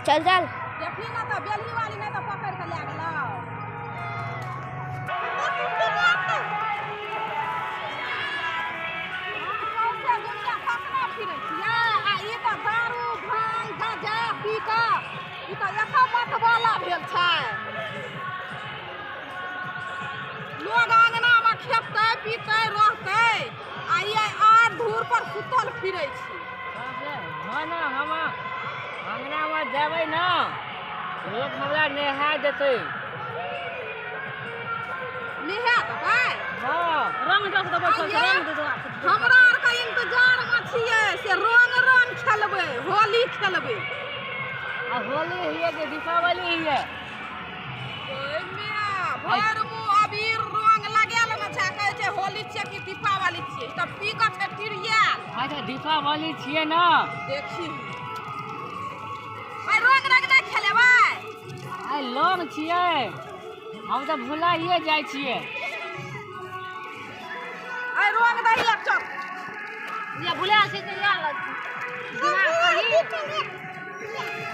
चल चल देखी ना तो बेली वाली ने तो पकड़ के ले गेलो कौसे दुनिया पकड़ा फिरे छियै आ ई तो दारू भांग गांजा पी के ई तो एको मत वाला भेल छै लोग आंगना में खेतै पीतै रहतै आ ई आर धूर पर सुतल फिरै छी ना हम अंगना में जेबै ना लोग हमरा नहा देतै नहा देबै हाँ रंग दस देबै रंग दे दो हमरा आर के इंतजार में छियै से रंग खेलबै होली खेलबै आ होली हिये कि दीपावली हिये ओए मिया भर मुंह अबीर रंग लगाएल में छै कहै छै होली छियै कि दीपावली छियै तब पी के ठठिरियाल अच्छा दीपावली छियै ना देखी आई रंग नहीं खेलेबै आई लोग छियै हम तो भुलाइए जाइ छियै आई रंग दही एक चक ये भुला से तो यार दिमाग सही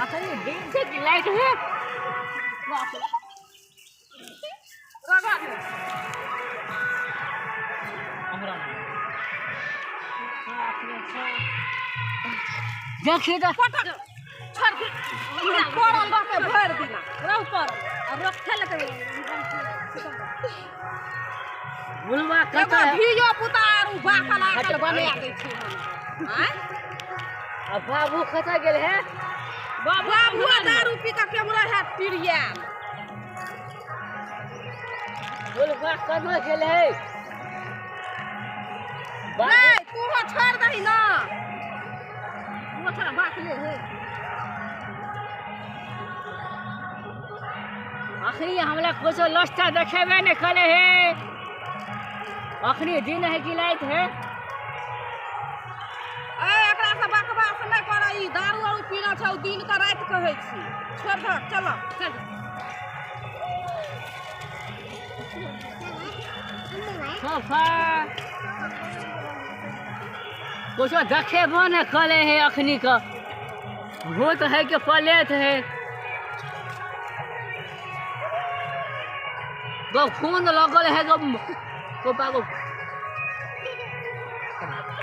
अच्छा ये दिन से लाइट है रगा हमरा देखिए तो फटक छोड़ के पड़ल रहते भर दिना रह पर अब रख खेल के बुलवा एगो कत धियो पुतारू बाकला के बना दै छी हैं अब बाबू कत गेल है बाबू दारू पी के केमरा है पिरियाल बुलवा कत गेल है नहीं तू हो छोड़ दही ना तू छोड़ बात ले है अखनी हमरा कुछ लस्ता देखेबे नहीं करे है अखनी दिन है कि लाइट है ए एकरा से बकवास नहीं कर ई दारू वारू पीना छै दिन का रात कहै छी छोड़ दे चलो चल सोफा कुछ देखेबो नहीं करे है अखनी का भूत है कि पलेट है गो खून लगल है गो पागो